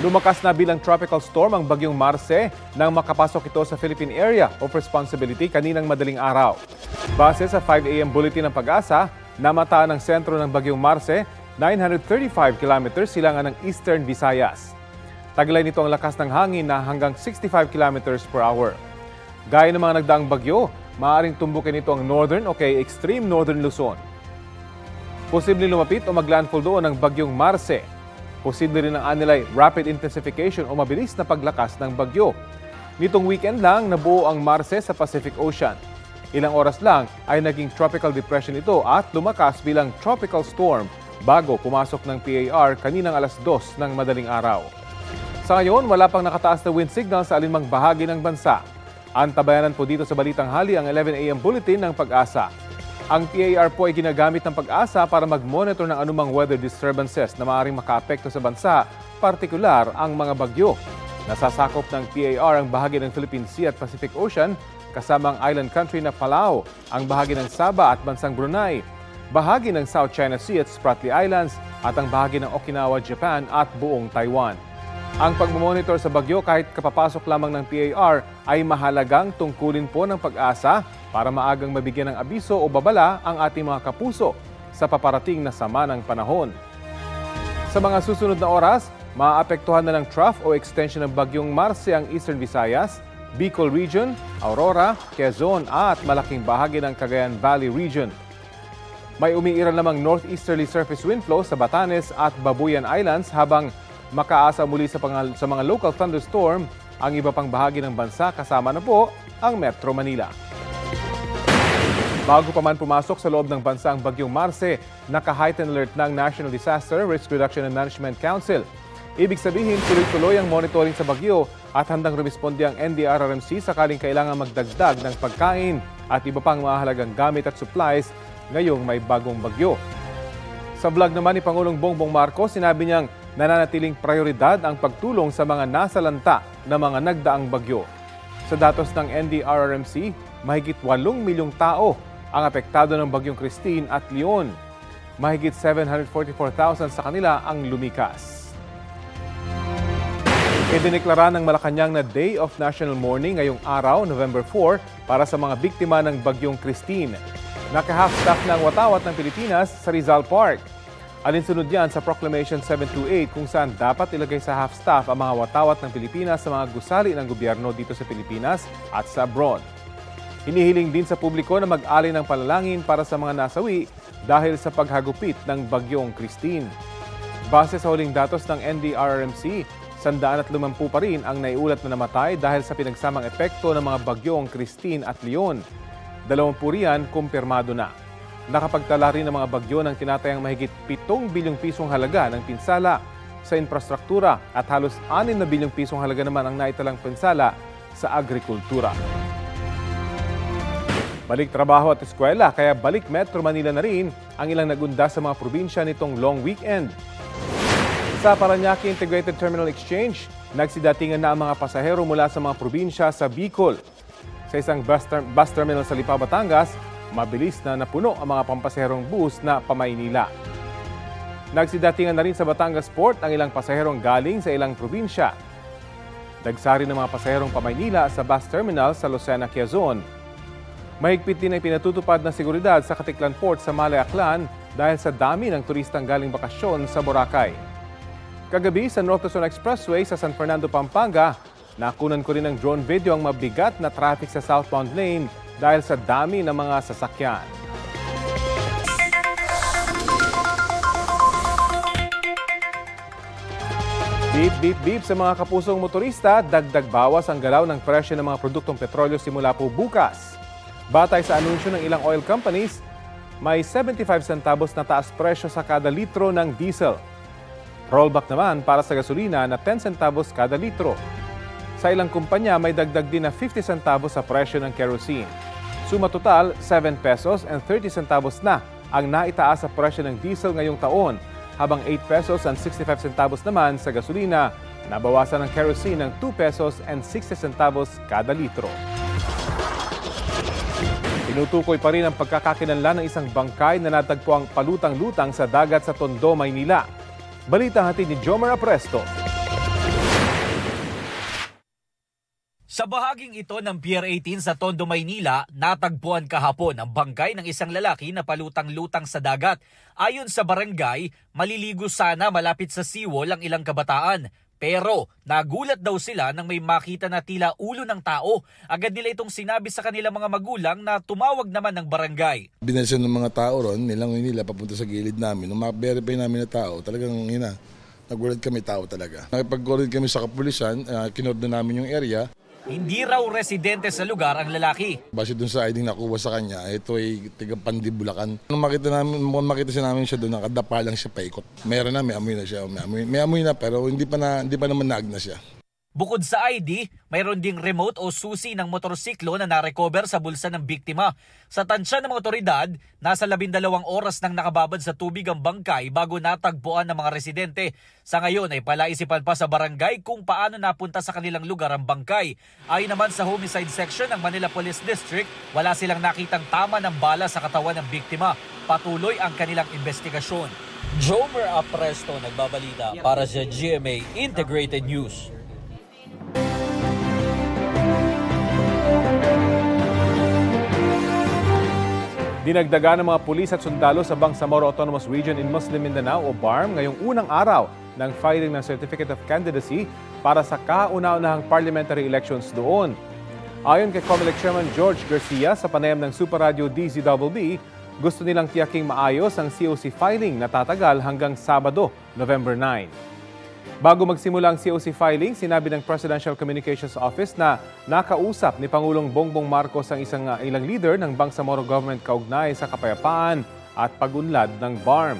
Lumakas na bilang tropical storm ang bagyong Marce nang makapasok ito sa Philippine Area of Responsibility kaninang madaling araw. Base sa 5 a.m. bulletin ng Pag-asa, namataan ang sentro ng bagyong Marce 935 kilometers silangan ng Eastern Visayas. Taglay nito ang lakas ng hangin na hanggang 65 kilometers per hour. Gaya ng mga nagdaang bagyo, maaaring tumbukin ito ang northern o kay extreme northern Luzon. Posibleng lumapit o maglandfall doon ang bagyong Marce. Posible rin ang anilay rapid intensification o mabilis na paglakas ng bagyo. Nitong weekend lang nabuo ang Marce sa Pacific Ocean. Ilang oras lang ay naging tropical depression ito at lumakas bilang tropical storm bago pumasok ng PAR kaninang alas 2 ng madaling araw. Sa ngayon, wala pang nakataas na wind signal sa alinmang bahagi ng bansa. Antabayanan po dito sa Balitang Hali ang 11 a.m. bulletin ng Pag-asa. Ang PAR po ay ginagamit ng Pag-asa para mag-monitor ng anumang weather disturbances na maaaring makaapekto sa bansa, partikular ang mga bagyo. Nasasakop ng PAR ang bahagi ng Philippine Sea at Pacific Ocean, kasama ang island country na Palau, ang bahagi ng Sabah at bansang Brunei, bahagi ng South China Sea at Spratly Islands, at ang bahagi ng Okinawa, Japan at buong Taiwan. Ang pagmamonitor sa bagyo kahit kapapasok lamang ng PAR ay mahalagang tungkulin po ng Pag-asa para maagang mabigyan ng abiso o babala ang ating mga kapuso sa paparating na sama ng panahon. Sa mga susunod na oras, maaapektuhan na ng trough o extension ng bagyong Marce ang Eastern Visayas, Bicol Region, Aurora, Quezon at malaking bahagi ng Cagayan Valley Region. May umiiral namang northeasterly surface wind flow sa Batanes at Babuyan Islands habang makaasa muli sa mga local thunderstorm ang iba pang bahagi ng bansa kasama na po ang Metro Manila. Bago pa man pumasok sa loob ng bansa ang bagyong Marce, naka-heightened alert ng National Disaster Risk Reduction and Management Council. Ibig sabihin, tuloy-tuloy ang monitoring sa bagyo at handang rumisponde ang NDRRMC sakaling kailangan magdagdag ng pagkain at iba pang mahalagang gamit at supplies ngayong may bagong bagyo. Sa vlog naman ni Pangulong Bongbong Marcos, sinabi niyang nananatiling prioridad ang pagtulong sa mga nasalanta ng mga nagdaang bagyo. Sa datos ng NDRRMC, mahigit 8 milyong tao ang apektado ng bagyong Christine at Leon. Mahigit 744,000 sa kanila ang lumikas. Idineklara ng Malacanang na Day of National Mourning ngayong araw, November 4, para sa mga biktima ng bagyong Christine. Naka-half-staff ng watawat ng Pilipinas sa Rizal Park. Alinsunod yan sa Proclamation 728 kung saan dapat ilagay sa half-staff ang mga watawat ng Pilipinas sa mga gusali ng gobyerno dito sa Pilipinas at sa abroad. Hinihiling din sa publiko na mag-alay ng panalangin para sa mga nasawi dahil sa paghagupit ng bagyong Christine. Base sa huling datos ng NDRRMC, 150 pa rin ang naiulat na namatay dahil sa pinagsamang epekto ng mga bagyong Christine at Leon. 20 riyan kumpirmado na. Nakapagtala rin ng mga bagyo ng tinatayang mahigit 7 bilyong pisong halaga ng pinsala sa infrastruktura at halos 6 na bilyong pisong halaga naman ang naitalang pinsala sa agrikultura. Balik trabaho at eskwela kaya balik Metro Manila na rin ang ilang nagunda sa mga probinsya nitong long weekend. Sa Parañaque Integrated Terminal Exchange, nagsidatingan na ang mga pasahero mula sa mga probinsya sa Bicol. Sa isang bus terminal sa Lipa, Batangas, mabilis na napuno ang mga pampasaherong bus na pamaynila. Nagsidatingan na rin sa Batangas Port ang ilang pasaherong galing sa ilang probinsya. Dagsari ng mga pasaherong pamaynila sa bus terminal sa Lucena, Quezon. Mahigpit din ay pinatutupad na seguridad sa Katiklan Port sa Malay, Aklan dahil sa dami ng turistang galing bakasyon sa Boracay. Kagabi sa North Luzon Expressway sa San Fernando, Pampanga, nakunan ko rin ng drone video ang mabigat na traffic sa southbound lane dahil sa dami ng mga sasakyan. Beep, beep, beep sa mga kapusong motorista, dagdag bawas ang galaw ng presyo ng mga produktong petrolyo simula po bukas. Batay sa anunsyo ng ilang oil companies, may 75 centavos na taas presyo sa kada litro ng diesel. Rollback naman para sa gasolina na 10 centavos kada litro. Sa ilang kumpanya, may dagdag din na 50 centavos sa presyo ng kerosene. Suma total, 7 pesos and 30 centavos na ang naitaas sa presyo ng diesel ngayong taon, habang 8 pesos and 65 centavos naman sa gasolina, nabawasan ng kerosene ng 2 pesos and 60 centavos kada litro. Tinutukoy pa rin ang pagkakakilanlan ng isang bangkay na natagpuang palutang-lutang sa dagat sa Tondo, Maynila. Balita hatid ni Jomar Apresto. Sa bahaging ito ng Pier 18 sa Tondo, Maynila, natagpuan kahapon ang bangkay ng isang lalaki na palutang-lutang sa dagat. Ayon sa barangay, maliligo sana malapit sa seawall ang ilang kabataan. Pero nagulat daw sila nang may makita na tila ulo ng tao. Agad nila itong sinabi sa kanilang mga magulang na tumawag naman ng barangay. Binalisan ng mga tao ron, nilangoy nila papunta sa gilid namin. Nung ma-verify namin na tao, talagang nagulat kami tao talaga. Nakipag-coordinate kami sa kapulisan, kinordon namin yung area. Hindi raw residente sa lugar ang lalaki. Base dun sa ID nakuha sa kanya, ito ay tiga Pandibulacan. Nung makita siya namin siya doon, nakadapa lang siya paikot. Meron na, may amoy na siya. May amoy na pero hindi pa naman naagna siya. Bukod sa ID, mayroon ding remote o susi ng motorsiklo na narecover sa bulsa ng biktima. Sa tansya ng mga otoridad, nasa 12 oras nang nakababad sa tubig ang bangkay bago natagpuan ng mga residente. Sa ngayon ay palaisipan pa sa barangay kung paano napunta sa kanilang lugar ang bangkay. Ayon naman sa homicide section ng Manila Police District, wala silang nakitang tama ng bala sa katawan ng biktima. Patuloy ang kanilang investigasyon. Jomer Apresto nagbabalita para sa GMA Integrated News. Dinagdagan ng mga pulis at sundalo sa Bangsamoro Autonomous Region in Muslim Mindanao o BARM ngayong unang araw ng filing ng Certificate of Candidacy para sa kauna-unahang parliamentary elections doon. Ayon kay COMELEC Chairman George Garcia sa panayam ng Super Radio DZBB, gusto nilang tiyaking maayos ang COC filing na tatagal hanggang Sabado, November 9. Bago magsimula ang COC filing, sinabi ng Presidential Communications Office na nakausap ni Pangulong Bongbong Marcos ang ilang leader ng Bangsamoro government kaugnay sa kapayapaan at pag-unlad ng BARM.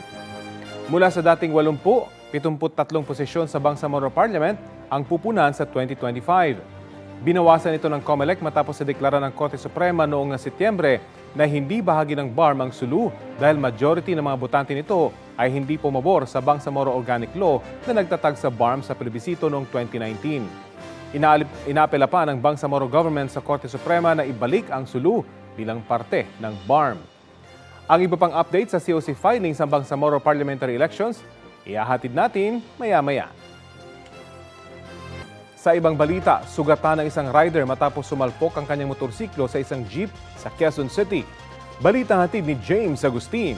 Mula sa dating 73 posisyon sa Bangsamoro Parliament ang pupunan sa 2025. Binawasan ito ng COMELEC matapos sa deklara ng Korte Suprema noong Setyembre na hindi bahagi ng BARM ang SULU dahil majority ng mga botante nito ay hindi pumabor sa Bangsamoro Organic Law na nagtatag sa BARM sa plebisito noong 2019. Inapela pa ng Bangsamoro government sa Korte Suprema na ibalik ang SULU bilang parte ng BARM. Ang iba pang update sa COC filing sa Bangsamoro parliamentary elections, ihahatid natin maya-maya. Sa ibang balita, sugatan ng isang rider matapos sumalpok ang kanyang motorsiklo sa isang jeep sa Quezon City. Balita hatid ni James Agustin.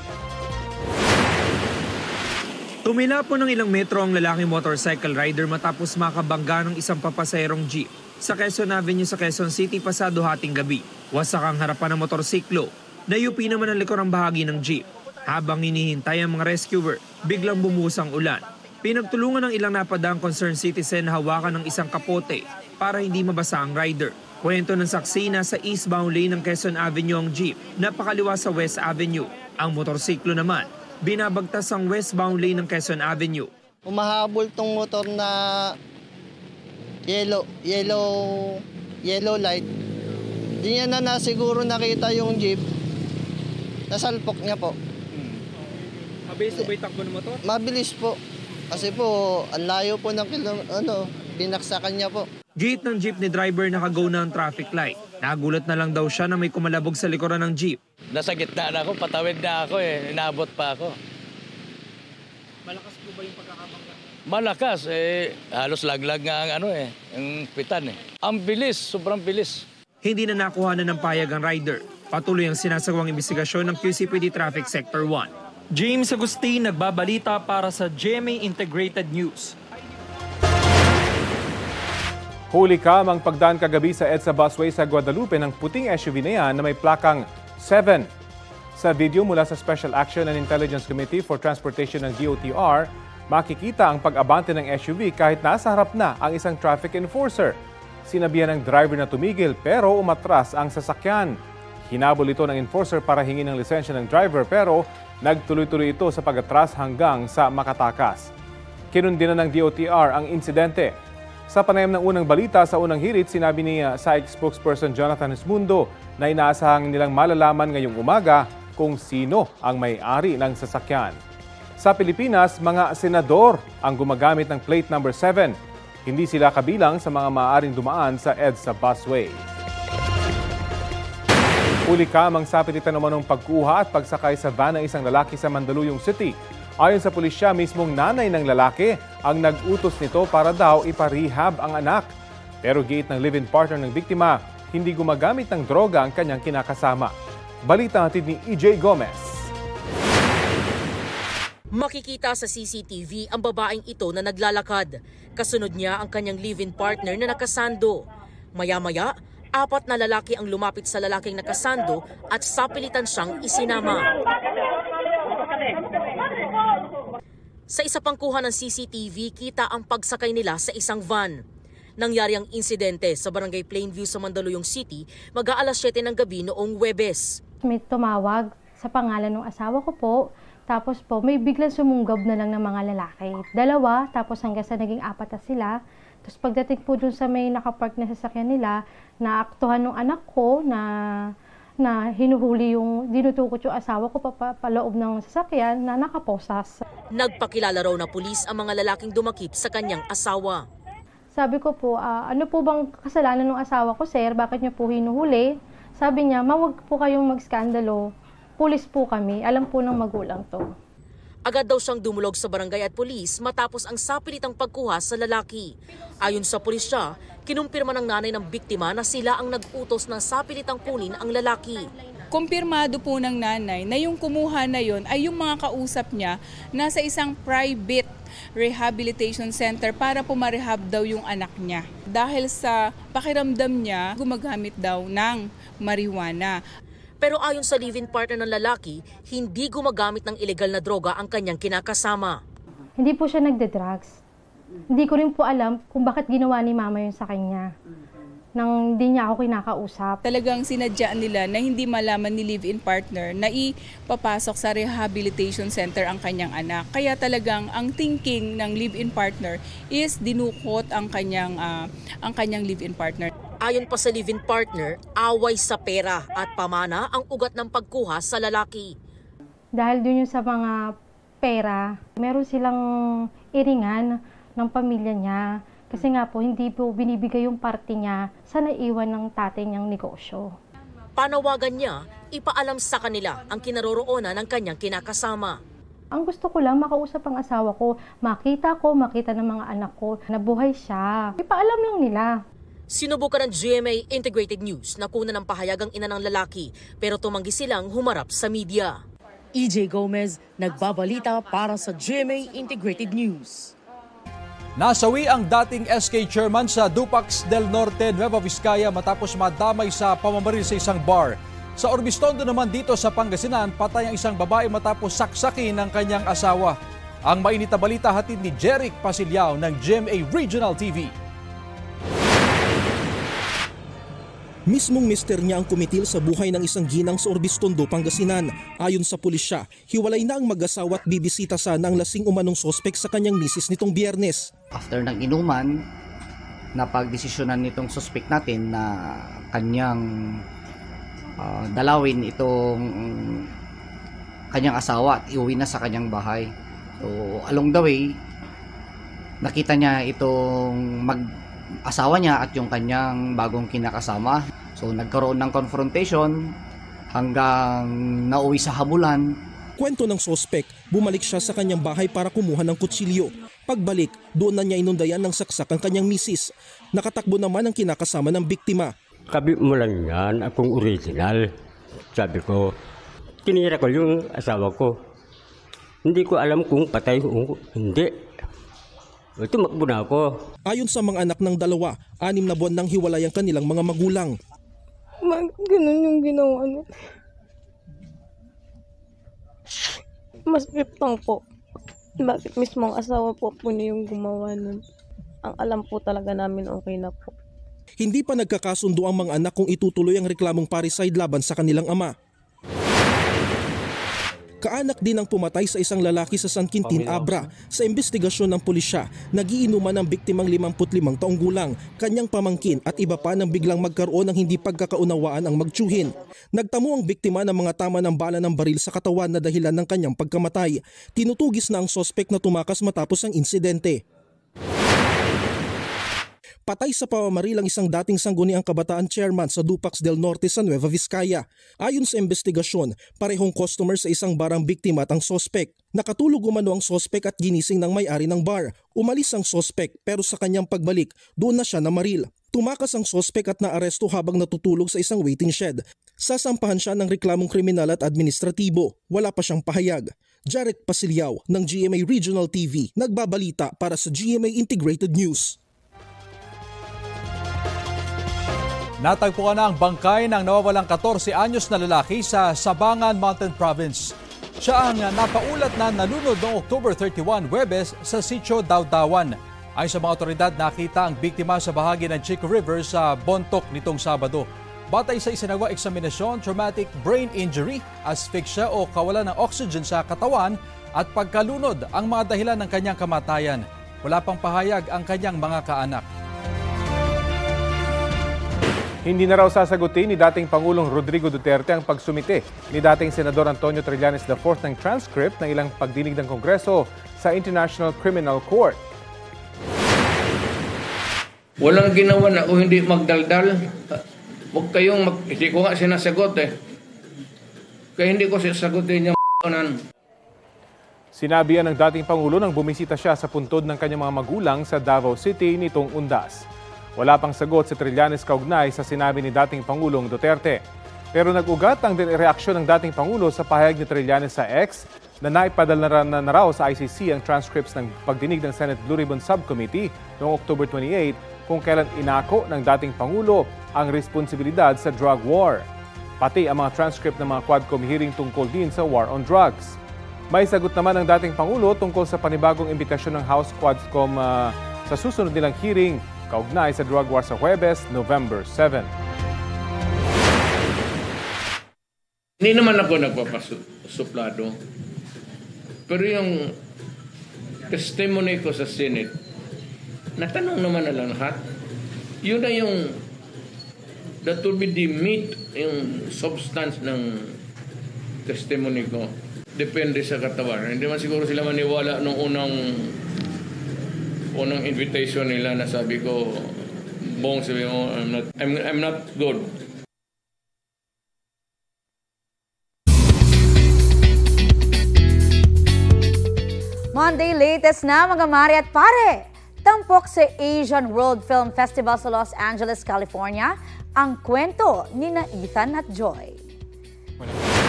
Tumila po ng ilang metro ang lalaking motorcycle rider matapos makabangga ng isang papasayrong jeep sa Quezon Avenue sa Quezon City pasado hating gabi. Wasak ang harapan ng motorsiklo. Nayupi naman ang likurang bahagi ng jeep. Habang hinihintay ang mga rescuer, biglang bumuhos ang ulan. Pinagtulungan ng ilang napadaang concerned citizen na hawakan ng isang kapote para hindi mabasa ang rider. Kwento ng saksi na sa eastbound lane ng Quezon Avenue ang jeep, napakaliwa sa West Avenue. Ang motorsiklo naman, binabagtas ang westbound lane ng Quezon Avenue. Umahabol tong motor na yellow light. Di niya na siguro nakita yung jeep. Nasalpok niya po. Mabilis ba yung takbo ng motor? Mabilis po. Kasi po, ang layo po ng binaksakan niya po. Gate ng jeep ni driver nakagaw na ang traffic light. Nagulat na lang daw siya na may kumalabog sa likuran ng jeep. Nasa gitna na ako, patawid na ako inaabot pa ako. Malakas po ba yung pagkakabangga? Malakas, halos laglag nga ang ang pitan Ang bilis, sobrang bilis. Hindi na nakuha na ng payag ang rider. Patuloy ang sinasagawang investigasyon ng QCPD Traffic Sector 1. James Agustin nagbabalita para sa GMA Integrated News. Huli ang pagdaan kagabi sa EDSA busway sa Guadalupe ng puting SUV na yan na may plakang 7. Sa video mula sa Special Action and Intelligence Committee for Transportation ng DOTR, makikita ang pag-abante ng SUV kahit nasa harap na ang isang traffic enforcer. Sinabihan ng driver na tumigil pero umatras ang sasakyan. Hinabol ito ng enforcer para hingin ng lisensya ng driver pero nagtuloy-tuloy ito sa pag-atras hanggang sa makatakas. Kinundinan ng DOTR ang insidente. Sa panayam ng unang balita sa unang hirit, sinabi ni SAIC spokesperson Jonathan Esmundo na inaasahang nilang malalaman ngayong umaga kung sino ang may-ari ng sasakyan. Sa Pilipinas, mga senador ang gumagamit ng plate number 7. Hindi sila kabilang sa mga maaaring dumaan sa EDSA busway. Huli ang sapilitan naman ng pagkuha at pagsakay sa van ng isang lalaki sa Mandaluyong City. Ayon sa pulisya, mismong nanay ng lalaki ang nag-utos nito para daw iparehab ang anak. Pero giit ng live-in partner ng biktima, hindi gumagamit ng droga ang kanyang kinakasama. Balita hatid ni EJ Gomez. Makikita sa CCTV ang babaeng ito na naglalakad. Kasunod niya ang kanyang live-in partner na nakasando. Maya-maya, 4 na lalaki ang lumapit sa lalaking nakasando at sapilitan siyang isinama. Sa isa pang kuha ng CCTV, kita ang pagsakay nila sa isang van. Nangyari ang insidente sa Barangay Plainview sa Mandaluyong City, mag-aalas 7 ng gabi noong Huwebes. May tumawag sa pangalan ng asawa ko po, tapos po may biglang sumunggab na lang ng mga lalaki. 2, tapos hanggang sa naging 4 na sila. Tapos pagdating po dun sa may nakapark na sasakyan nila, naaktuhan ng anak ko na hinuhuli dinutukot yung asawa ko paloob ng sasakyan na nakaposas. Nagpakilala raw na pulis ang mga lalaking dumakip sa kanyang asawa. Sabi ko po, ano po bang kasalanan ng asawa ko, sir? Bakit niyo po hinuhuli? Sabi niya, wag po kayong magskandalo. Pulis po kami. Alam po ng magulang to. Agad daw siyang dumulog sa barangay at pulis matapos ang sapilitang pagkuha sa lalaki. Ayon sa pulisya, kinumpirma ng nanay ng biktima na sila ang nag-utos na sapilitang kunin ang lalaki. Kumpirmado po ng nanay na yung kumuha na yon ay yung mga kausap niya nasa isang private rehabilitation center para po ma-rehab daw yung anak niya. Dahil sa pakiramdam niya, gumagamit daw ng marijuana. Pero ayon sa live-in partner ng lalaki, hindi gumagamit ng ilegal na droga ang kanyang kinakasama. Hindi po siya nagde-drugs. Hindi ko rin po alam kung bakit ginawa ni mama yun sa kanya. Nang hindi niya ako kinakausap. Talagang sinadyaan nila na hindi malaman ni live-in partner na ipapasok sa rehabilitation center ang kanyang anak. Kaya talagang ang thinking ng live-in partner is dinukot ang kanyang live-in partner. Ayon pa sa live-in partner, away sa pera at pamana ang ugat ng pagkuha sa lalaki. Dahil dun yung sa mga pera, meron silang iringan ng pamilya niya. Kasi nga po, hindi po binibigay yung parte niya sa naiwan ng tatay niyang negosyo. Panawagan niya, ipaalam sa kanila ang kinaroroonan ng kanyang kinakasama. Ang gusto ko lang makausap ang asawa ko, makita ng mga anak ko na buhay siya. Ipaalam lang nila. Sinubukan ng GMA Integrated News na kuna ng pahayag ang ina ng lalaki pero tumanggi silang humarap sa media. EJ Gomez, nagbabalita para sa GMA Integrated News. Nasawi ang dating SK chairman sa Dupax del Norte, Nueva Vizcaya matapos madamay sa pamamaril sa isang bar. Sa Orbistondo naman dito sa Pangasinan, patay ang isang babae matapos saksakin ng kanyang asawa. Ang mainit na balita hatid ni Jeric Pasilyao ng GMA Regional TV. Mismong mister niya ang kumitil sa buhay ng isang ginang sa Orbistondo, Pangasinan. Ayon sa pulisya, hiwalay na ang mag-asawa at bibisita sana ang lasing umanong sospek sa kanyang misis nitong Biyernes. After ng inuman, napagdesisyonan nitong suspect natin na kanyang dalawin itong kanyang asawa at iuwi na sa kanyang bahay. So along the way, nakita niya itong asawa niya at yung kanyang bagong kinakasama. So nagkaroon ng confrontation hanggang nauwi sa habulan. Kwento ng sospek, bumalik siya sa kanyang bahay para kumuha ng kutsilyo. Pagbalik, doon na niya inundayan ng saksak ang kanyang misis. Nakatakbo naman ang kinakasama ng biktima. Kabi mo lang yan, akong original. Sabi ko, tinira ko yung asawa ko. Hindi ko alam kung patay o hindi. Tumakbo na ako. Ayon sa mga anak ng dalawa, 6 na buwan nang hiwalay ang kanilang mga magulang. Ganun yung ginawa niya. Masakit lang po. Bakit mismo ang asawa po niya yung gumawa nun? Ang alam po talaga namin okay na po. Hindi pa nagkakasundo ang mga anak kung itutuloy ang reklamong parricide laban sa kanilang ama. Kaanak din ang pumatay sa isang lalaki sa San Quintin, Abra. Sa investigasyon ng pulisya, nagiinuman ang biktimang 55 taong gulang, kanyang pamangkin at iba pa nang biglang magkaroon ng hindi pagkakaunawaan ang magtiyuhin. Nagtamo ang biktima ng mga tama ng bala ng baril sa katawan na dahilan ng kanyang pagkamatay. Tinutugis na ang sospek na tumakas matapos ang insidente. Patay sa pamamaril ang isang dating sangguniang kabataan chairman sa Dupax del Norte sa Nueva Vizcaya. Ayon sa investigasyon, parehong customer sa isang bar ang biktima at ang sospek. Nakatulog umano ang sospek at ginising ng may-ari ng bar. Umalis ang sospek pero sa kanyang pagbalik, doon na siya namaril. Tumakas ang sospek at naaresto habang natutulog sa isang waiting shed. Sasampahan siya ng reklamong kriminal at administratibo. Wala pa siyang pahayag. Jarek Pasilyaw ng GMA Regional TV, nagbabalita para sa GMA Integrated News. Natagpuan na ang bangkay ng nawawalang 14 anyos na lalaki sa Sabangan Mountain Province. Siya ang napaulat na nalunod noong October 31, Huwebes sa Sitio Dawdawan. Ayon sa mga otoridad, nakita ang biktima sa bahagi ng Chico River sa Bontoc nitong Sabado. Batay sa isinagawang eksaminasyon, traumatic brain injury, asphyxia o kawalan ng oxygen sa katawan at pagkalunod ang mga dahilan ng kanyang kamatayan. Wala pang pahayag ang kanyang mga kaanak. Hindi na raw sasagutin ni dating Pangulong Rodrigo Duterte ang pagsumite ni dating Senador Antonio Trillanes IV ng transcript ng ilang pagdinig ng Kongreso sa International Criminal Court. Walang ginawa na kung hindi magdaldal. Huwag kayong hindi ko nga sinasagot eh. Kaya hindi ko sasagutin yung Sinabi yan ng dating Pangulo nang bumisita siya sa puntod ng kanyang mga magulang sa Davao City nitong Undas. Wala pang sagot si Trillanes kaugnay sa sinabi ni dating Pangulong Duterte. Pero nag-ugat ang reaksyon ng dating Pangulo sa pahayag ni Trillanes sa X na naipadala na raw sa ICC ang transcripts ng pagdinig ng Senate Blue Ribbon Subcommittee noong October 28 kung kailan inako ng dating Pangulo ang responsibilidad sa drug war. Pati ang mga transcript ng mga Quadcom hearing tungkol din sa war on drugs. May sagot naman ng dating Pangulo tungkol sa panibagong imbitasyon ng House Quadcom sa susunod nilang hearing kaugnay sa drug war sa Huwebes, November 7. Hindi naman ako nagpapasuplado. Pero yung testimony ko sa Senate, natanong naman na lahat. Yun na yung that will be the meat, yung substance ng testimony ko. Depende sa katawan. Hindi man siguro sila maniwala nung unang invitation nila na sabi ko, Bong, sabi mo, I'm not good. Monday, latest na mga mare at pare. Tampok sa Asian World Film Festival sa Los Angeles, California, ang kwento ni Ethan at Joy.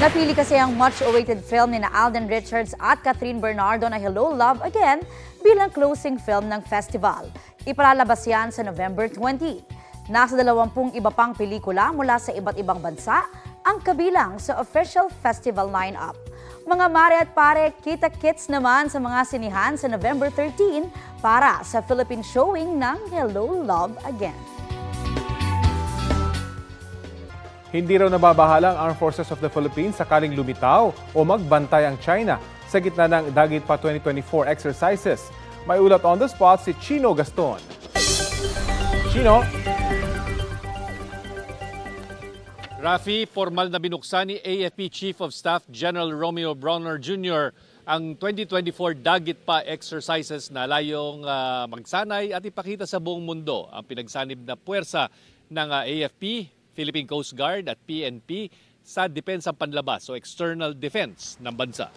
Napili kasi ang much-awaited film ni Alden Richards at Catherine Bernardo na Hello, Love Again bilang closing film ng festival. Ipalalabas yan sa November 20. Nasa 20 iba pang pelikula mula sa iba't ibang bansa ang kabilang sa official festival lineup. Mga mare at pare, kita-kits naman sa mga sinihan sa November 13 para sa Philippine showing ng Hello, Love Again. Hindi raw nababahala ang Armed Forces of the Philippines sakaling lumitaw o magbantay ang China sa gitna ng Dagit Pa 2024 exercises. May ulat on the spot si Chino Gaston. Chino? Rafi, formal na binuksan ni AFP Chief of Staff General Romeo Brawner Jr. ang 2024 Dagit Pa exercises na layong magsanay at ipakita sa buong mundo ang pinagsanib na puwersa ng AFP, Philippine Coast Guard at PNP sa depensang panlabas o external defense ng bansa.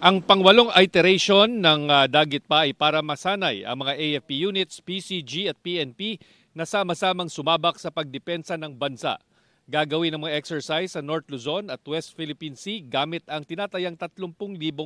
Ang pangwalong iteration ng Dagit Pa ay para masanay ang mga AFP units, PCG at PNP na sama-samang sumabak sa pagdepensa ng bansa. Gagawin ang mga exercise sa North Luzon at West Philippine Sea gamit ang tinatayang 30,000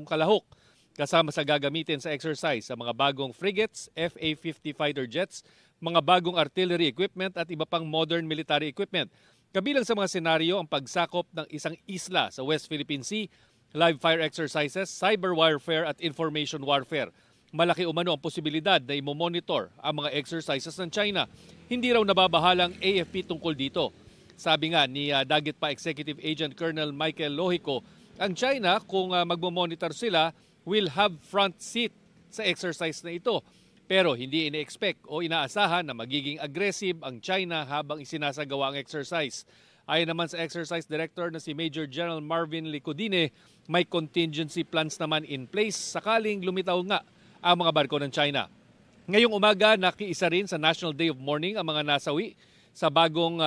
kalahok. Kasama sa gagamitin sa exercise sa mga bagong frigates, FA-50 fighter jets, mga bagong artillery equipment at iba pang modern military equipment. Kabilang sa mga senaryo ang pagsakop ng isang isla sa West Philippine Sea, live fire exercises, cyber warfare at information warfare. Malaki umano ang posibilidad na imomonitor ang mga exercises ng China. Hindi raw nababahalang AFP tungkol dito. Sabi nga ni Dagit Pa Executive Agent Colonel Michael Lohico, ang China kung magmomonitor sila will have front seat sa exercise na ito. Pero hindi ine-expect o inaasahan na magiging aggressive ang China habang isinasagawa ang exercise. Ayon naman sa exercise director na si Major General Marvin Licodine, may contingency plans naman in place sakaling lumitaw nga ang mga barko ng China. Ngayong umaga, nakiisa rin sa National Day of Mourning ang mga nasawi sa bagong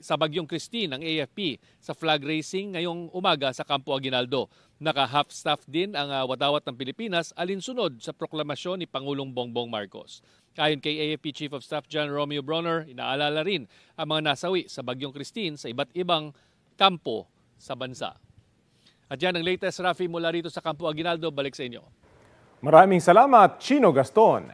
sa Bagyong Christine ng AFP sa flag racing ngayong umaga sa Campo Aguinaldo. Naka-half-staff din ang watawat ng Pilipinas alinsunod sa proklamasyon ni Pangulong Bongbong Marcos. Ayon kay AFP Chief of Staff John Romeo Bronner, inaalala rin ang mga nasawi sa Bagyong Christine sa iba't ibang kampo sa bansa. At yan ang latest, Rafi, mula rito sa Campo Aguinaldo. Balik sa inyo. Maraming salamat, Chino Gaston.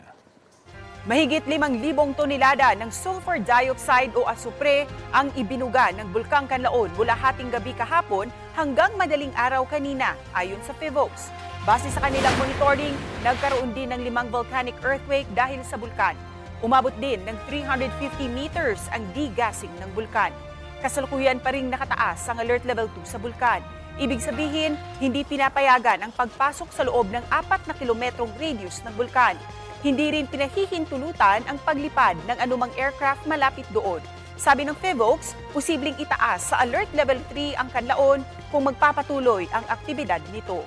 Mahigit 5,000 tonelada ng sulfur dioxide o asupre ang ibinuga ng Bulkang Kanlaon mula hating gabi kahapon hanggang madaling araw kanina, ayon sa PHIVOLCS. Base sa kanilang monitoring, nagkaroon din ng 5 volcanic earthquake dahil sa bulkan. Umabot din ng 350 meters ang degassing ng bulkan. Kasalukuyan pa ring nakataas ang alert level 2 sa bulkan. Ibig sabihin, hindi pinapayagan ang pagpasok sa loob ng 4 na kilometrong radius ng bulkan. Hindi rin pinahihintulutan ang paglipad ng anumang aircraft malapit doon. Sabi ng PHIVOLCS, posibleng itaas sa Alert Level 3 ang Kanlaon kung magpapatuloy ang aktibidad nito.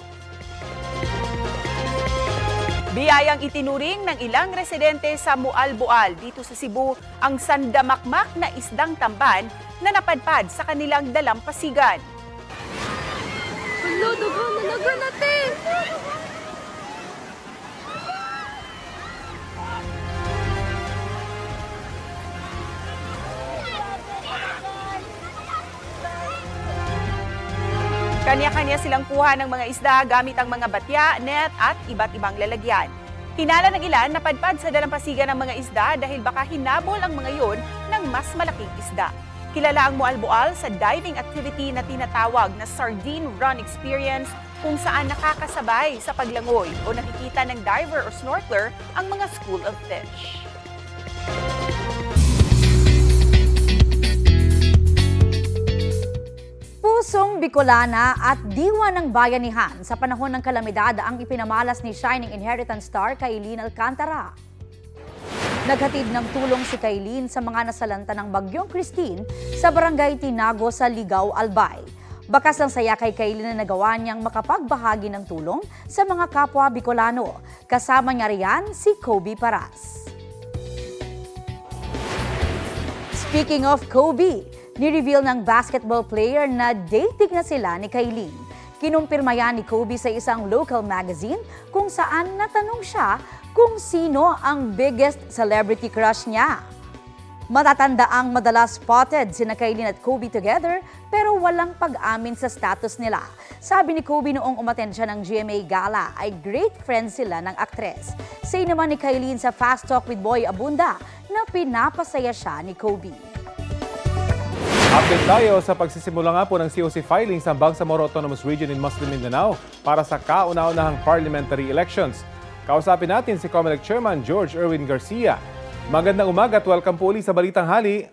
Biyayang itinuring ng ilang residente sa Mualboal dito sa Cebu ang sandamakmak na isdang tamban na napadpad sa kanilang dalampasigan. Hello, dugo natin! Kanya-kanya silang kuha ng mga isda gamit ang mga batya, net at iba't ibang lalagyan. Hinala ng ilan na padpad sa dalampasigan ng mga isda dahil baka hinabol ang mga yon ng mas malaking isda. Kilala ang Mualboal sa diving activity na tinatawag na Sardine Run Experience kung saan nakakasabay sa paglangoy o nakikita ng diver o snorkeler ang mga school of fish. Pusong Bicolana at diwa ng bayanihan sa panahon ng kalamidad ang ipinamalas ni Shining Inheritance star Kailin Alcantara. Naghatid ng tulong si Kailin sa mga nasalanta ng Bagyong Christine sa Barangay Tinago sa Ligao, Albay. Bakas ang saya kay Kailin na nagawa niyang makapagbahagi ng tulong sa mga kapwa Bicolano. Kasama niya riyan si Kobe Paras. Speaking of Kobe, ni-reveal ng basketball player na dating na sila ni Kailin. Kinumpirma yan ni Kobe sa isang local magazine kung saan natanong siya kung sino ang biggest celebrity crush niya. Matatandaang madalas spotted sina Kailin at Kobe together pero walang pag-amin sa status nila. Sabi ni Kobe noong umattend siya ng GMA Gala ay great friends sila ng aktres. Say naman ni Kailin sa Fast Talk with Boy Abunda na pinapasaya siya ni Kobe. Update tayo sa pagsisimula nga po ng COC filings ng Bangsamoro Autonomous Region in Muslim Mindanao para sa kauna-unahang parliamentary elections. Kausapin natin si COMELEC Chairman George Erwin Garcia. Magandang umaga at welcome po ulit sa Balitang Hali.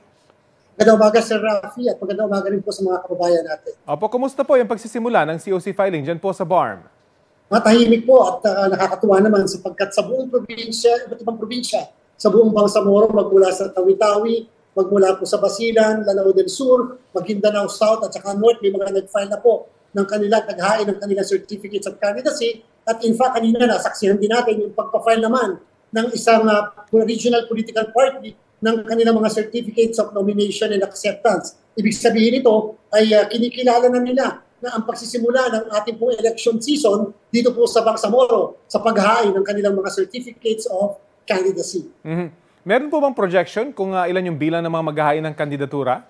Magandang umaga Sir Rafi at magandang umaga rin po sa mga kababayan natin. Opo, kumusta po yung pagsisimula ng COC filing dyan po sa BARM? Matahimik po at nakakatuwa naman sapagkat sa buong probinsya, iba't ibang probinsya, sa buong Bangsamoro magmula sa Tawi-Tawi, magmula po sa Basilan, Lanao del Sur, Maguindanao South at saka North, may mga nag-file na po ng kanila, naghain ng kanilang certificates of candidacy. At in fact, kanina nasaksihan din natin yung pagpa-file naman ng isang regional political party ng kanilang mga certificates of nomination and acceptance. Ibig sabihin ito ay kinikilala na nila na ang pagsisimula ng ating pong election season dito po sa Bangsamoro sa paghain ng kanilang mga certificates of candidacy. Mm-hmm. Meron po bang projection kung ilan yung bilang ng mga maghahain ng kandidatura?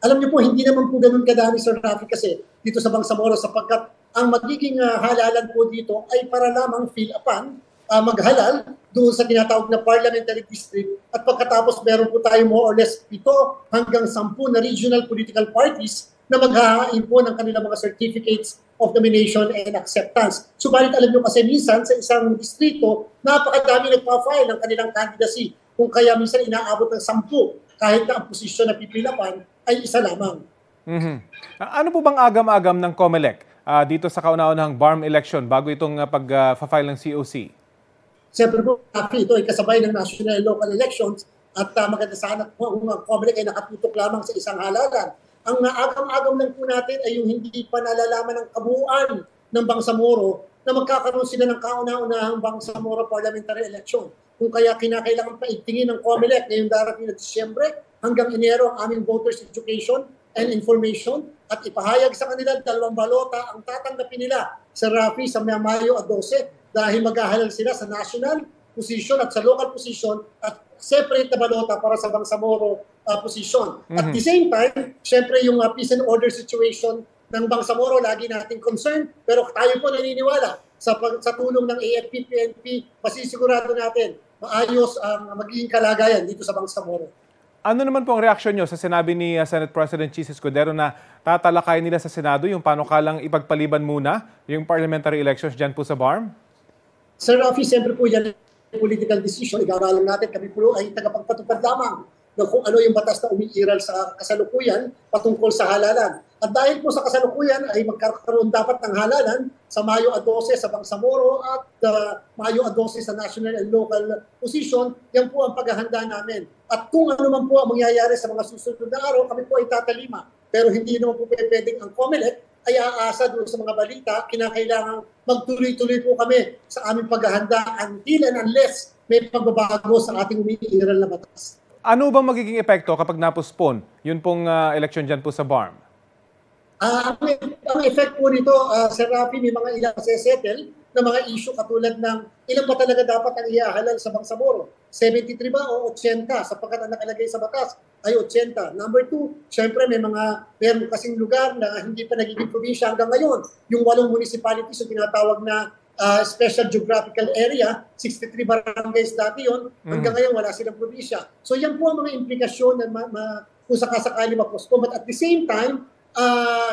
Alam niyo po, hindi naman po ganun kadami, Sir Rafi, kasi dito sa Bangsamoro sapagkat ang magiging halalan po dito ay para lamang fill upan, maghalal doon sa tinatawag na parliamentary district at pagkatapos meron po tayo more or less 7 hanggang 10 na regional political parties na maghahain po ng kanilang mga certificates of nomination and acceptance. Subalit alam niyo kasi minsan sa isang distrito, napakadami nagpa-file ng kanilang candidacy. Kung kaya minsan inaabot ng 10 kahit na ang posisyon na pipilapan ay isa lamang. Mm-hmm. Ano po bang agam-agam ng COMELEC dito sa kauna-unahang BARM election bago itong pag-file ng COC? Siyempre po, ito ay kasabay ng national and local elections at maganda sana kung ang COMELEC ay nakatutok lamang sa isang halalan. Ang agam-agam lang po natin ay yung hindi pa nalalaman ng kabuuan ng Bangsamoro na magkakaroon sila ng kauna-unahang Bangsamoro parliamentary election. Kung kaya kinakailangan paigtingin ng COMELEC ngayong darating na Disyembre hanggang Enero ang aming voters education and information at ipahayag sa kanila 2 balota ang tatanggapin nila sa Rafi sa Mayo at 12 dahil maghahalal sila sa national position at sa local position at separate na balota para sa Bangsamoro position. At the same time, syempre yung peace and order situation ng Bangsamoro lagi nating concern, pero tayo po naniniwala sa tulong ng AFP, PNP, masisigurado natin maayos ang magiging kalagayan dito sa Bangsamoro. Ano naman po ang reaksyon nyo sa sinabi ni Senate President Chis Escudero na tatalakayin nila sa Senado yung panukalang ipagpaliban muna yung parliamentary elections dyan po sa BARM? Sir Rafi, siyempre po yan political decision. Igaralan natin, kami po ay tagapagpatupad lamang ng kung ano yung batas na umiiral sa kasalukuyan patungkol sa halalan. At dahil po sa kasalukuyan ay magkakaroon dapat ng halalan sa Mayo 12 sa Bangsamoro at Mayo 12 sa national and local position, yan po ang paghahanda namin. At kung ano man po ang mangyayari sa mga susunod na araw, kami po ay tatalima. Pero hindi naman po pwedeng ang COMELEC ay aasa doon sa mga balita, kinakailangan magtuloy-tuloy po kami sa aming paghahanda until and unless may pagbabago sa ating umiiral na batas. Ano bang magiging epekto kapag napospone yun pong election dyan po sa BARM? Ang effect po nito, Sir Rafi, may mga ilang settle na mga issue katulad ng ilan ba talaga dapat ang iahalal sa Bangsamoro? 73 ba o 80 sapagkat ang nakalagay sa batas ay 80. Number 2, syempre meron kasing lugar na hindi pa nagiging probinsya hanggang ngayon. Yung 8 municipalities yung tinatawag na special geographical area, 63 barangays dati yun, hanggang ngayon wala silang probinsya. So yan po ang mga implikasyon na kung sakasakali mapostpone. But at the same time,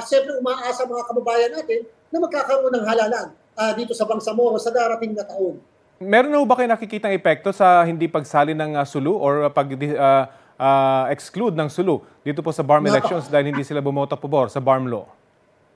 siyempre umaasa mga kababayan natin na magkakaroon ng halalan dito sa Bangsamoro sa darating na taon. Meron na ba kayo nakikitang epekto sa hindi pagsali ng SULU or pag-exclude ng SULU dito po sa BARM elections dahil hindi sila bumoto pabor sa BARM law?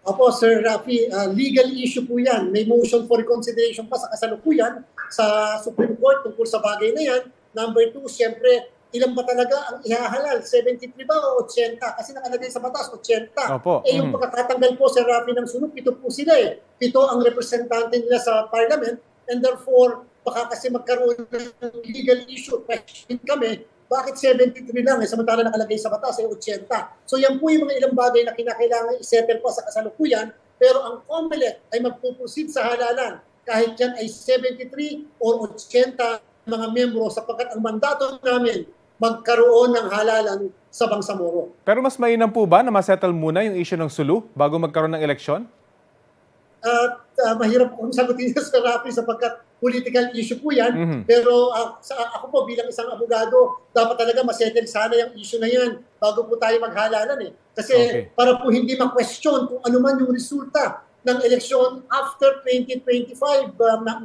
Opo, Sir Rafi, legal issue po yan. May motion for reconsideration pa sa kasalukuyan sa Supreme Court tungkol sa bagay na yan. Number 2, siyempre, ilan ba talaga ang ihahalal? 73 ba o 80? Kasi nakalagay sa batas, 80. Opo. Yung pagkakatanggal po, Sir Rafi, ng SULU, 7 po sila eh. 7 ang representante nila sa parliament and therefore, baka kasi magkaroon ng legal issue. Question kami, bakit 73 lang samantala nakalagay sa batas ay 80? So yan po yung mga ilang bagay na kinakailangan i-settle pa sa kasalukuyan, pero ang COMELEC ay magpupusid sa halalan kahit yan ay 73 or 80 mga membro sapagkat ang mandato namin magkaroon ng halalan sa Bangsamoro. Pero mas mainam po ba na masettle muna yung issue ng SULU bago magkaroon ng eleksyon? Mahirap kong sagutin sa Rafi sapagkat political issue po yan. Pero ako po bilang isang abogado, dapat talaga masettle sana yung issue na yan bago po tayo maghalalan eh. Kasi para po hindi ma-question kung ano man yung resulta ng eleksyon after 2025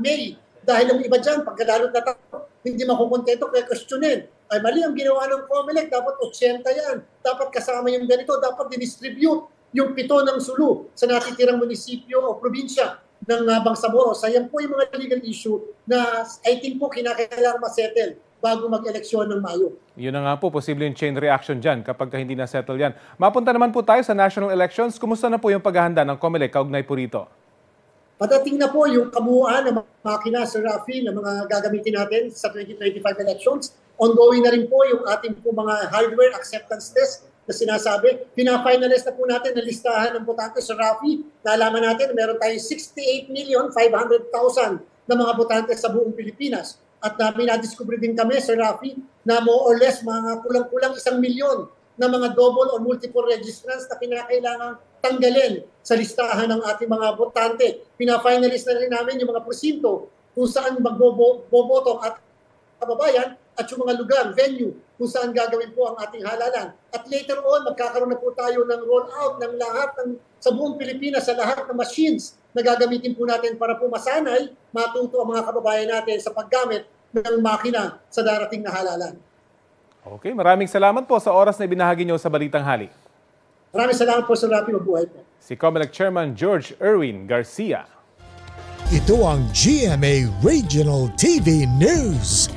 May. Dahil ang iba dyan, pagkalalot na tayo, hindi makukontento kaya questionin. Ay mali ang ginawa ng COMELEC, dapat 80 yan. Dapat kasama yung ganito, dapat didistribute yung 7 ng SULU sa natitirang munisipyo o probinsya ng Bangsamoro. So yan po yung mga legal issue na I think po kinakailangan masettle bago mag-eleksyon ng Mayo. Yun na nga po, posible yung chain reaction dyan kapag hindi na-settle yan. Mapunta naman po tayo sa national elections. Kumusta na po yung paghahanda ng COMELEC kaugnay po rito? Patating na po yung kabuuan ng makina, Sir Rafi, na mga gagamitin natin sa 2025 elections. Ongoing na rin po yung ating po mga hardware acceptance test na sinasabi. Pina-finalize na po natin na listahan ng botante sa Rafi. Nalaman natin meron tayong 68,500,000 na mga botante sa buong Pilipinas. At minadiscover din kami, Sir Rafi, na more or less mga kulang-kulang 1 milyon na mga double or multiple registrants na kinakailangan tanggalin sa listahan ng ating mga botante. Pina-finalize na rin namin yung mga presinto kung saan magboboto ang ating kababayan at yung mga lugar, venue, kung saan gagawin po ang ating halalan. At later on, magkakaroon na po tayo ng roll-out ng lahat sa buong Pilipinas, sa lahat ng machines na gagamitin po natin para po masanay, matuto ang mga kababayan natin sa paggamit ng makina sa darating na halalan. Okay, maraming salamat po sa oras na ibinahagi niyo sa Balitang Hali. Maraming salamat po, Sir Rafi. Mabuhay po. Si COMELEC Chairman George Erwin Garcia. Ito ang GMA Regional TV News.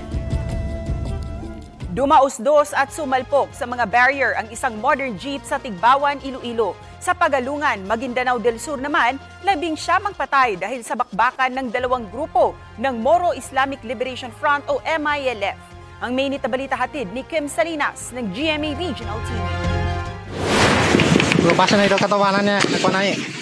Dumausdos at sumalpok sa mga barrier ang isang modern jeep sa Tigbawan, Iloilo. Sa Pagalungan, Maguindanao del Sur naman, 19 patay dahil sa bakbakan ng 2 grupo ng Moro Islamic Liberation Front o MILF. Ang mainit na balita hatid ni Kim Salinas ng GMA Regional TV. Basa na ito katawanan niya. Nagpanay.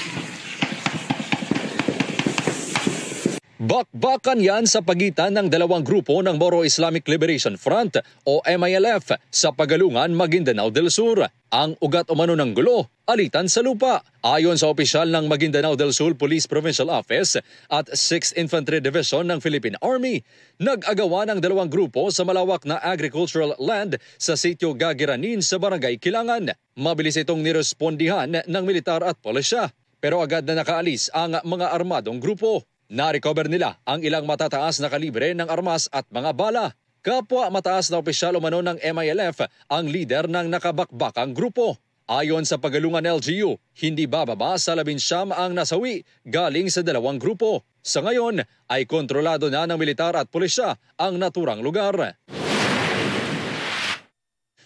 Bakbakan yan sa pagitan ng dalawang grupo ng Moro Islamic Liberation Front o MILF sa Pagalungan, Maguindanao del Sur. Ang ugat umano ng gulo, alitan sa lupa. Ayon sa opisyal ng Maguindanao del Sur Police Provincial Office at 6th Infantry Division ng Philippine Army, nag-agawa ng dalawang grupo sa malawak na agricultural land sa sitio Gagiranin sa Barangay Kilangan. Mabilis itong nirespondihan ng militar at pulisya, pero agad na nakaalis ang mga armadong grupo. Na-recover nila ang ilang matataas na kalibre ng armas at mga bala. Kapwa mataas na opisyal umano ng MILF ang leader ng nakabakbakang grupo. Ayon sa Pagalungan LGU, hindi bababa sa 19 ang nasawi galing sa dalawang grupo. Sa ngayon ay kontrolado na ng militar at pulisya ang naturang lugar.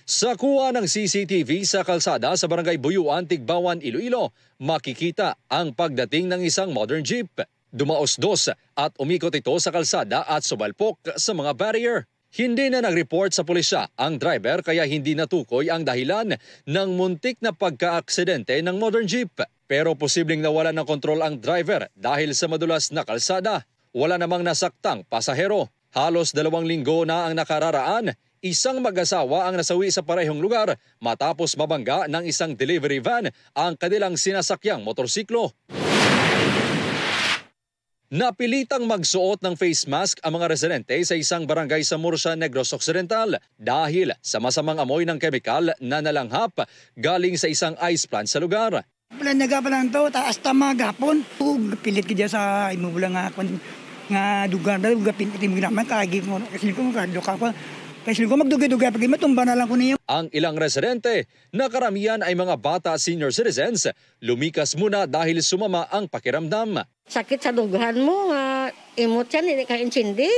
Sa kuha ng CCTV sa kalsada sa Barangay Buyuan, Tigbawan, Iloilo, makikita ang pagdating ng isang modern jeep. Dumaos-dos at umikot ito sa kalsada at sumalpok sa mga barrier. Hindi na nag-report sa pulisya ang driver kaya hindi natukoy ang dahilan ng muntik na pagka-aksidente ng modern jeep. Pero posibleng nawala ng kontrol ang driver dahil sa madulas na kalsada. Wala namang nasaktang pasahero. Halos 2 linggo na ang nakararaan. Isang mag-asawa ang nasawi sa parehong lugar matapos mabangga ng isang delivery van ang kanilang sinasakyang motorsiklo. Napilitang magsuot ng face mask ang mga residente sa isang barangay sa Murcia, Negros Occidental dahil sa masamang amoy ng kemikal na nalanghap galing sa isang ice plant sa lugar. Planaga pa lang to, taas tama gapon. Pilit ka dyan sa imubula nga dugar na, pilit mo naman, kagig mo, kasi ko magkaduka ko. Kasi ko magdugay-dugay, pag matumba na lang ko niyo. Ang ilang residente, na karamihan ay mga bata senior citizens, lumikas muna dahil sumama ang pakiramdam. Sakit sa dugahan mo, imot yan, hindi ka insindi.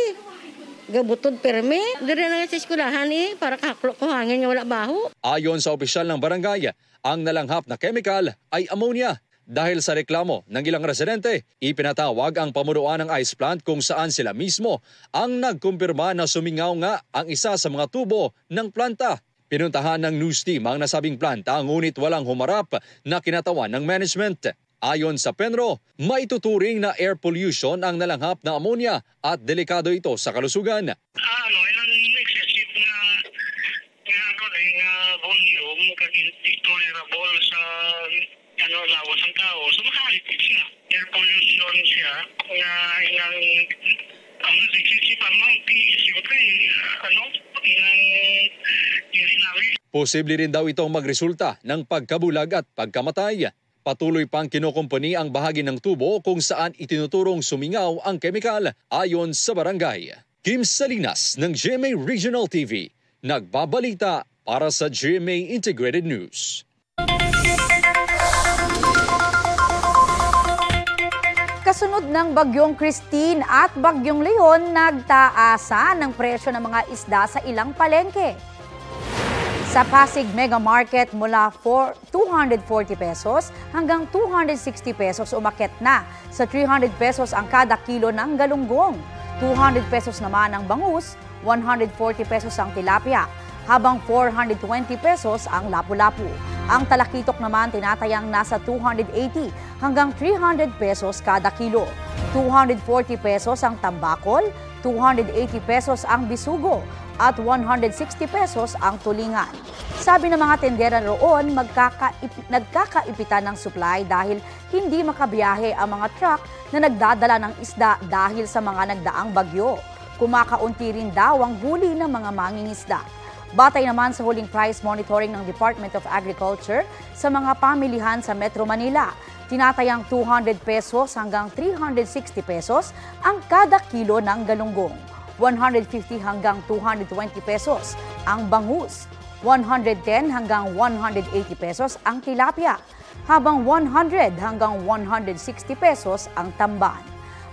Gabutod perme, dire na sa eskulahan para kaklok ko hangin nga wala baho. Ayon sa opisyal ng barangay, ang nalanghap na chemical ay ammonia. Dahil sa reklamo ng ilang residente, ipinatawag ang pamunuan ng ice plant kung saan sila mismo ang nagkumpirma na sumingaw nga ang isa sa mga tubo ng planta. Pinuntahan ng news team ang nasabing planta ngunit walang humarap na kinatawan ng management. Ayon sa Penro, maituturing na air pollution ang nalanghap na ammonia at delikado ito sa kalusugan. Excessive na volume kasi tolerable sa lawas ng tao. So makalipid siya. Air pollution siya. Kaya ilang nagsisipan mang Posible rin daw itong magresulta ng pagkabulag at pagkamatay. Patuloy pang kinukumpuni ang bahagi ng tubo kung saan itinuturong sumingaw ang kemikal ayon sa barangay. Kim Salinas ng GMA Regional TV, nagbabalita para sa GMA Integrated News. Kasunod ng Bagyong Christine at Bagyong Leon, nagtaasan ng presyo ng mga isda sa ilang palengke. Sa Pasig Mega Market mula 240 pesos hanggang 260 pesos umakyat na sa 300 pesos ang kada kilo ng galunggong. 200 pesos naman ang bangus, 140 pesos ang tilapia, habang 420 pesos ang lapu-lapu. Ang talakitok naman tinatayang nasa 280 hanggang 300 pesos kada kilo. 240 pesos ang tambakol, 280 pesos ang bisugo, at 160 pesos ang tulingan. Sabi ng mga tendera roon, nagkakaipitan ng supply dahil hindi makabiyahe ang mga truck na nagdadala ng isda dahil sa mga nagdaang bagyo. Kumakaunti rin daw ang huli ng mga mangingisda. Batay naman sa huling price monitoring ng Department of Agriculture sa mga pamilihan sa Metro Manila, tinatayang 200 pesos hanggang 360 pesos ang kada kilo ng galunggong. 150 hanggang 220 pesos ang bangus, 110 hanggang 180 pesos ang tilapia, habang 100 hanggang 160 pesos ang tamban.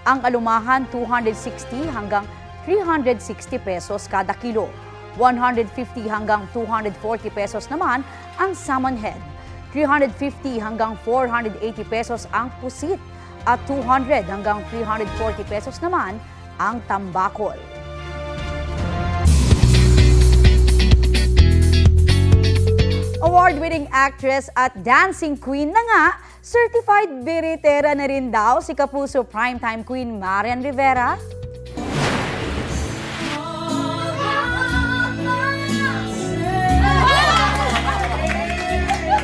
Ang alumahan 260 hanggang 360 pesos kada kilo, 150 hanggang 240 pesos naman ang salmon head, 350 hanggang 480 pesos ang pusit, at 200 hanggang 340 pesos naman ang tambakol. Award-winning actress at dancing queen na nga, certified biritera na rin daw si Kapuso primetime queen Marian Rivera.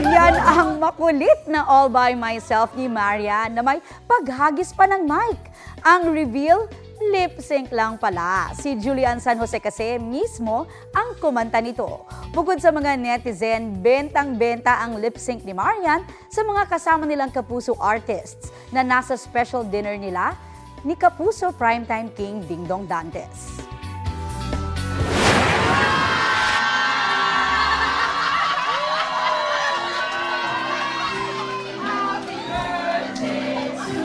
Yan ang makulit na all by myself ni Marian na may paghagis pa ng mic. Ang reveal, lip sync lang pala. Si Julian San Jose kasi mismo ang kumanta nito. Bukod sa mga netizen, bentang-benta ang lip sync ni Marian sa mga kasama nilang Kapuso artists na nasa special dinner nila ni Kapuso primetime king Dingdong Dantes.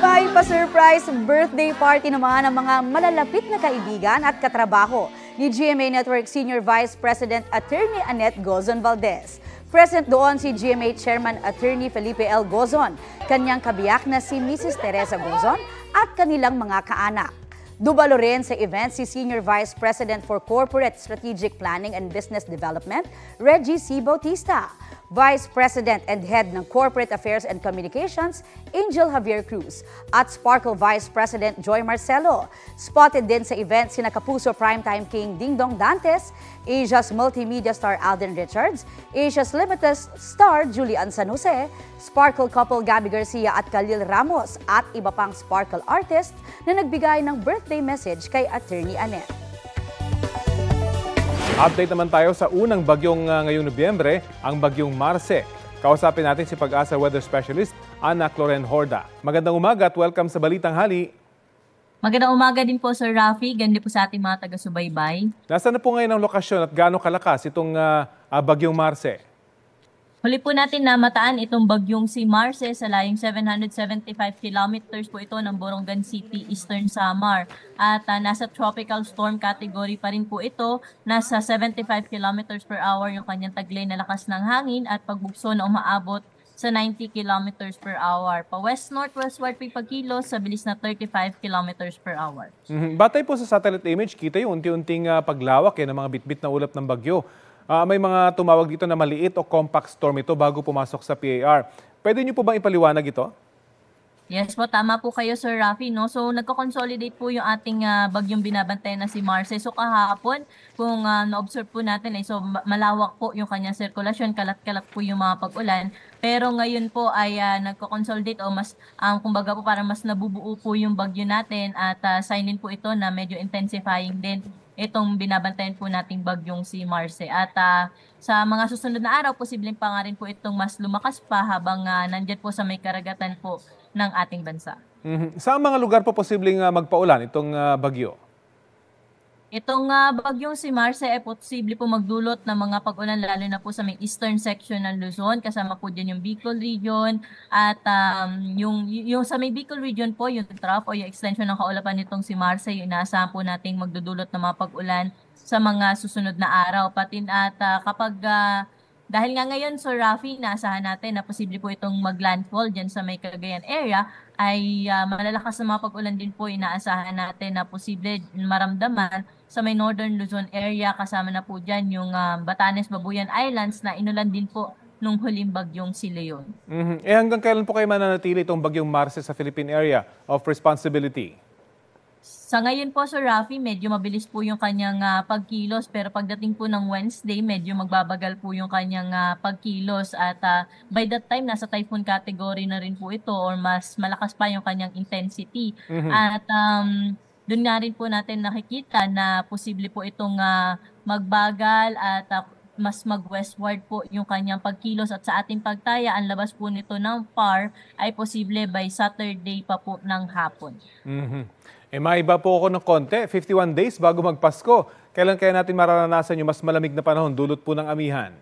May pa-surprise birthday party naman ng mga malalapit na kaibigan at katrabaho ni GMA Network Senior Vice President Attorney Annette Gozon Valdez. Present doon si GMA Chairman Attorney Felipe L. Gozon, kanyang kabiyak na si Mrs. Teresa Gozon at kanilang mga kaanak. Dubalo rin sa event si Senior Vice President for Corporate Strategic Planning and Business Development, Reggie C. Bautista. Vice President and Head ng Corporate Affairs and Communications, Angel Javier Cruz, at Sparkle Vice President Joy Marcelo. Spotted din sa event sina Kapuso primetime king Dingdong Dantes, Asia's multimedia star Alden Richards, Asia's Limited star Julian San Jose, Sparkle couple Gabby Garcia at Khalil Ramos, at iba pang Sparkle artists na nagbigay ng birthday message kay Attorney Annette. Update naman tayo sa unang bagyong ngayong Nobyembre, ang bagyong Marce. Kausapin natin si Pag-asa Weather Specialist, Ana Cloren Horda. Magandang umaga at welcome sa Balitang Hali. Magandang umaga din po, Sir Rafi. Ganda po sa ating mga taga-subaybay. Nasaan na po ngayon ang lokasyon at gaano kalakas itong bagyong Marce? Huli po natin na mataan itong bagyong si Marce sa layong 775 kilometers po ito ng Borongan City, Eastern Samar. At nasa tropical storm category pa rin po ito. Nasa 75 kilometers per hour yung kanyang taglay na lakas ng hangin at pagbugso na umaabot sa 90 kilometers per hour. Pa west-northwestward po pagkilos sa bilis na 35 kilometers per hour. Batay po sa satellite image, kita yung unti-unting paglawak ng mga bitbit na ulap ng bagyo. May mga tumawag dito na maliit o compact storm ito bago pumasok sa PAR. Pwede niyo po bang ipaliwanag ito? Yes po, tama po kayo, Sir Rafi. No? So nagko-consolidate po yung ating bagyong binabantayan na si Marce. So kahapon, kung na-observe po natin, so malawak po yung kanyang sirkulasyon, kalat-kalat po yung mga pag-ulan. Pero ngayon po ay nagko-consolidate o mas, kumbaga po parang mas nabubuo po yung bagyo natin at sign din po ito na medyo intensifying din itong binabantayan po nating bagyong si Marce. At sa mga susunod na araw, posibleng pa nga rin po itong mas lumakas pa habang nandyan po sa may karagatan po ng ating bansa. Saan mga lugar po posibleng magpaulan itong bagyo? Itong bagyong si Marce ay posible po magdulot ng mga pag-ulan lalo na po sa may eastern section ng Luzon. Kasama po dyan yung Bicol region at yung sa may Bicol region po, yung trough o yung extension ng kaulapan nitong si Marce, yung inaasahan po nating magdudulot ng mga pag-ulan sa mga susunod na araw. Patin at kapag dahil nga ngayon, Sir Rafi, naasahan natin na posible po itong maglandfall dyan sa may Cagayan area, ay malalakas na mga pag-ulan din po inaasahan natin na posible maramdaman sa may Northern Luzon area. Kasama na po dyan yung Batanes, Babuyan Islands na inulan din po nung huling bagyong si Leon. Hanggang kailan po kayo mananatili itong bagyong Marce sa Philippine Area of Responsibility? Sa ngayon po, Sir Rafi, medyo mabilis po yung kanyang pagkilos, pero pagdating po ng Wednesday, medyo magbabagal po yung kanyang pagkilos at by that time, nasa typhoon category na rin po ito or mas malakas pa yung kanyang intensity. At doon nga rin po natin nakikita na posible po itong magbagal at mas mag-westward po yung kanyang pagkilos at sa ating pagtaya, ang labas po nito ng PAR ay posible by Saturday pa po ng hapon. Maiba po ako ng konti, 51 days bago magpasko. Kailan kaya natin mararanasan yung mas malamig na panahon dulot po ng amihan?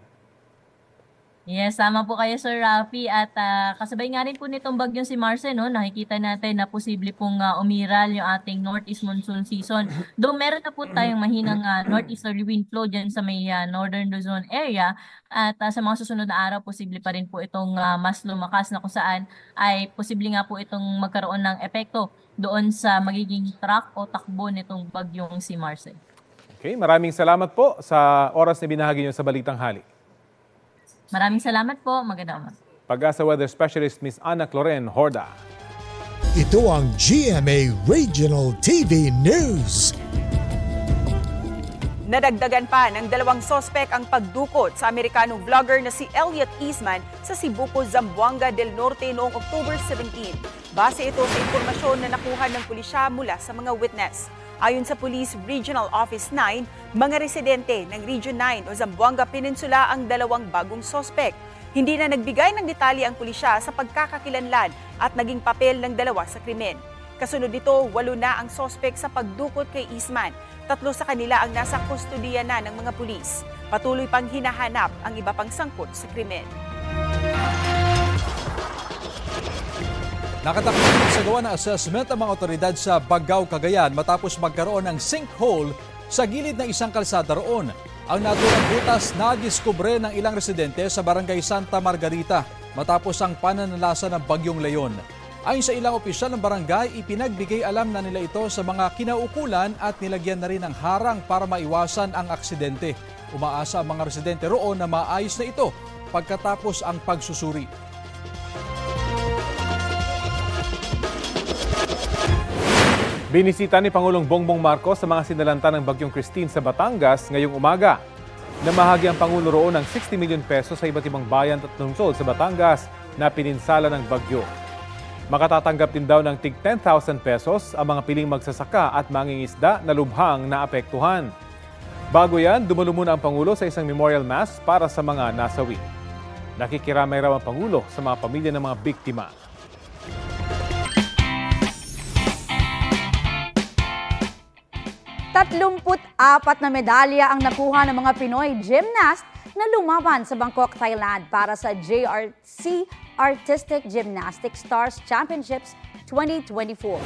Yes, sama po kayo, Sir Rafi. At kasabay nga rin po nitong bagyong si Marce, no, nakikita natin na posible pong umiral yung ating northeast monsoon season. Though meron na po tayong mahinang northeasterly wind flow dyan sa may northern Luzon area. At sa mga susunod na araw, posible pa rin po itong mas lumakas na kung saan ay posible nga po itong magkaroon ng epekto doon sa magiging track o takbo nitong bagyong si Marce. Okay, maraming salamat po sa oras na binahagi niyo sa Balitang Hali. Maraming salamat po. Magandang umaga. Pag-asa Weather Specialist Ms. Ana Cloren Horda. Ito ang GMA Regional TV News. Nadagdagan pa ng 2 sospek ang pagdukot sa Amerikanong vlogger na si Elliot Eastman sa Cebuco, Zamboanga del Norte noong October 17. Base ito sa impormasyon na nakuha ng pulisya mula sa mga witness. Ayon sa Police Regional Office 9, mga residente ng Region 9 o Zamboanga Peninsula ang 2 bagong sospek. Hindi na nagbigay ng detalye ang pulisya sa pagkakakilanlan at naging papel ng 2 sa krimen. Kasunod nito, 8 na ang sospek sa pagdukot kay Eastman. 3 sa kanila ang nasa kustudiya na ng mga pulis. Patuloy pang hinahanap ang iba pang sangkot sa krimen. Nakatakdang magsagawa ng assessment ang mga otoridad sa Bagao, Cagayan matapos magkaroon ng sinkhole sa gilid ng isang kalsada roon. Ang naturang butas na-diskubre ng ilang residente sa Barangay Santa Margarita matapos ang pananalasa ng Bagyong Leon. Ayon sa ilang opisyal ng barangay, ipinagbigay alam na nila ito sa mga kinaukulan at nilagyan na rin ng harang para maiwasan ang aksidente. Umaasa ang mga residente roon na maayos na ito pagkatapos ang pagsusuri. Binisita ni Pangulong Bongbong Marcos sa mga sinalanta ng Bagyong Christine sa Batangas ngayong umaga. Namahagi ang Pangulo roon ng 60 million pesos sa iba't ibang bayan at lungsod sa Batangas na pininsala ng bagyo. Makatatanggap din daw ng tig 10,000 pesos ang mga piling magsasaka at mangingisda na lubhang naapektuhan. Bago yan, dumalo muna ang Pangulo sa isang memorial mass para sa mga nasawi. Nakikiramay raw ang Pangulo sa mga pamilya ng mga biktima. Tatlumput-4 na medalya ang nakuha ng mga Pinoy gymnast na lumaban sa Bangkok, Thailand para sa JRC Artistic Gymnastics Stars Championships 2024.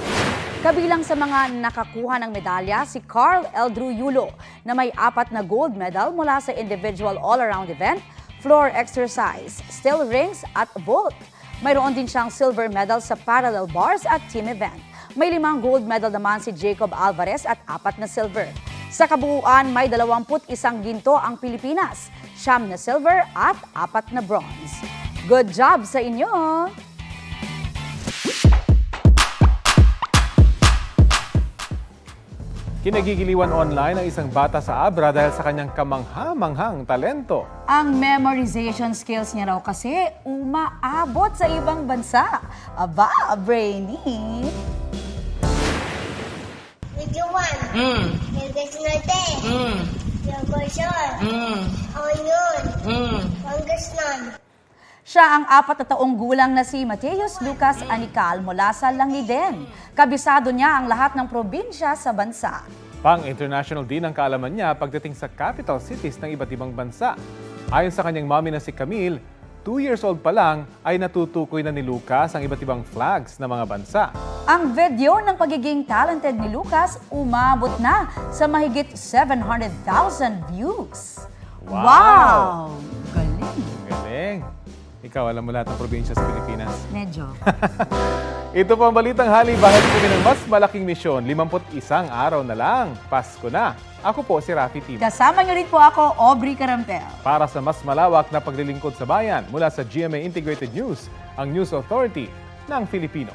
Kabilang sa mga nakakuha ng medalya si Carl Eldrew Yulo na may 4 na gold medal mula sa individual all-around event, floor exercise, still rings at vault. Mayroon din siyang silver medal sa parallel bars at team event. May 5 gold medal naman si Jacob Alvarez at 4 na silver. Sa kabuuan, may 21 ginto ang Pilipinas, 9 na silver at 4 na bronze. Good job sa inyo! Kinagigiliwan online ang isang bata sa Abra dahil sa kanyang kamangha-manghang talento. Ang memorization skills niya raw kasi umaabot sa ibang bansa. Aba, brainy! Video 1. Nuggets Norte. Yogosyon. Onion. Congressman. Siya ang 4 na taong gulang na si Mateus Lucas Anical mula sa Langiden. Kabisado niya ang lahat ng probinsya sa bansa. Pang-international din ang kaalaman niya pagdating sa capital cities ng iba't ibang bansa. Ayon sa kanyang mami na si Camille, 2 years old pa lang ay natutukoy na ni Lucas ang iba't ibang flags ng mga bansa. Ang video ng pagiging talented ni Lucas umabot na sa mahigit 700,000 views. Wow! Galing! Galing! Ikaw, alam mo lahat ng probinsya sa Pilipinas? Medyo. Ito po ang Balitang Hali. Bahagi kami ng mas malaking misyon. 51 araw na lang. Pasko na. Ako po si Rafi Tim. Kasama niyo rin po ako, Aubrey Carampel. Para sa mas malawak na paglilingkod sa bayan mula sa GMA Integrated News, ang News Authority ng Filipino.